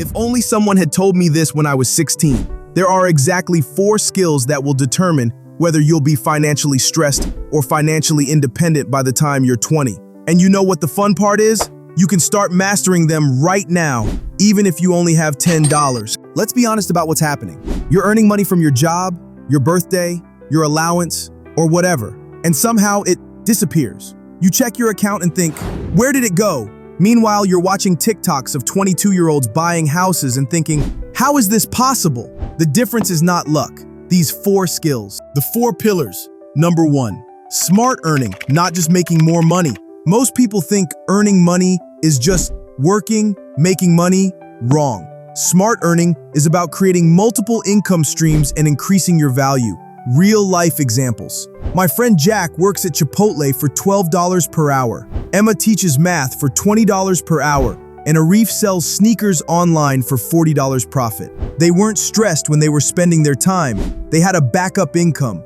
If only someone had told me this when I was 16. There are exactly 4 skills that will determine whether you'll be financially stressed or financially independent by the time you're 20. And you know what the fun part is? You can start mastering them right now, even if you only have $10. Let's be honest about what's happening. You're earning money from your job, your birthday, your allowance, or whatever, and somehow it disappears. You check your account and think, where did it go? Meanwhile, you're watching TikToks of 22-year-olds buying houses and thinking, how is this possible? The difference is not luck. These 4 skills. The 4 pillars. Number 1, smart earning, not just making more money. Most people think earning money is just working, making money. Wrong. Smart earning is about creating multiple income streams and increasing your value. Real-life examples. My friend Jack works at Chipotle for $12 per hour. Emma teaches math for $20 per hour. And Arif sells sneakers online for $40 profit. They weren't stressed when they were spending their time. They had a backup income.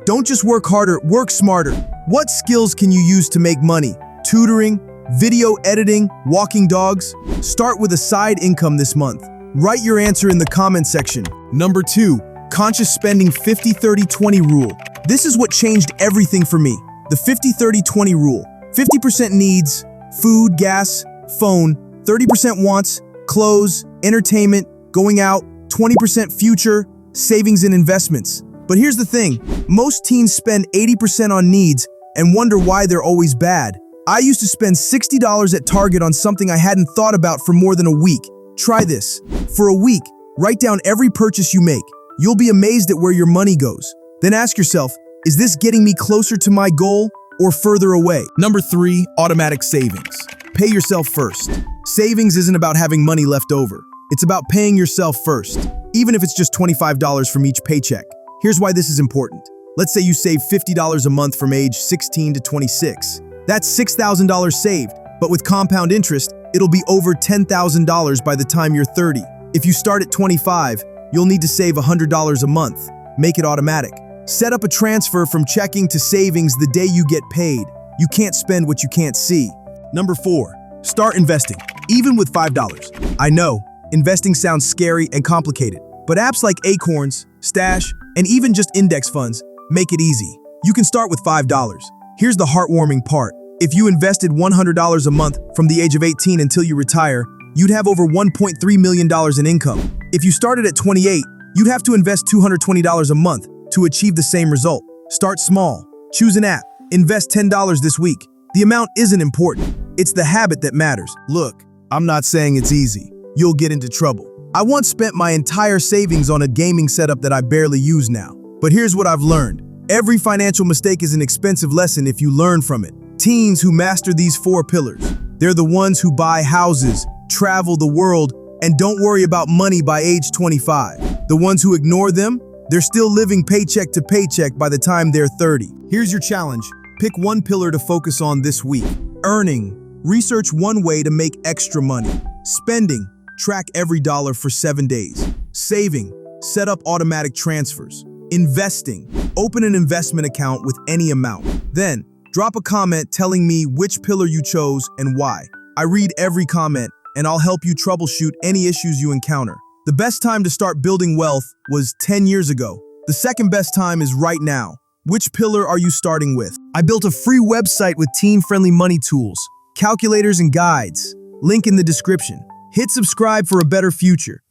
Don't just work harder, work smarter. What skills can you use to make money? Tutoring, video editing, walking dogs? Start with a side income this month. Write your answer in the comment section. Number 2, conscious spending 50-30-20 rule. This is what changed everything for me. The 50-30-20 rule. 50% needs, food, gas, phone, 30% wants, clothes, entertainment, going out, 20% future, savings and investments. But here's the thing, most teens spend 80% on needs and wonder why they're always bad. I used to spend $60 at Target on something I hadn't thought about for more than a week. Try this. For a week, write down every purchase you make. You'll be amazed at where your money goes. Then ask yourself, is this getting me closer to my goal or further away? Number 3, automatic savings. Pay yourself first. Savings isn't about having money left over. It's about paying yourself first, even if it's just $25 from each paycheck. Here's why this is important. Let's say you save $50 a month from age 16 to 26. That's $6,000 saved, but with compound interest, it'll be over $10,000 by the time you're 30. If you start at 25, you'll need to save $100 a month. Make it automatic. Set up a transfer from checking to savings the day you get paid. You can't spend what you can't see. Number 4, start investing, even with $5. I know, investing sounds scary and complicated, but apps like Acorns, Stash, and even just index funds make it easy. You can start with $5. Here's the heartwarming part. If you invested $100 a month from the age of 18 until you retire, you'd have over $1.3 million in income. If you started at 28, you'd have to invest $220 a month to achieve the same result. Start small. Choose an app. Invest $10 this week. The amount isn't important. It's the habit that matters. Look, I'm not saying it's easy. You'll get into trouble. I once spent my entire savings on a gaming setup that I barely use now. But here's what I've learned. Every financial mistake is an expensive lesson if you learn from it. Teens who master these 4 pillars, they're the ones who buy houses, travel the world, and don't worry about money by age 25. The ones who ignore them, they're still living paycheck to paycheck by the time they're 30. Here's your challenge. Pick one pillar to focus on this week. Earning. Research one way to make extra money. Spending. Track every dollar for 7 days. Saving. Set up automatic transfers. Investing. Open an investment account with any amount. Then, drop a comment telling me which pillar you chose and why. I read every comment, and I'll help you troubleshoot any issues you encounter. The best time to start building wealth was 10 years ago. The second best time is right now. Which pillar are you starting with? I built a free website with teen-friendly money tools, calculators and guides. Link in the description. Hit subscribe for a better future.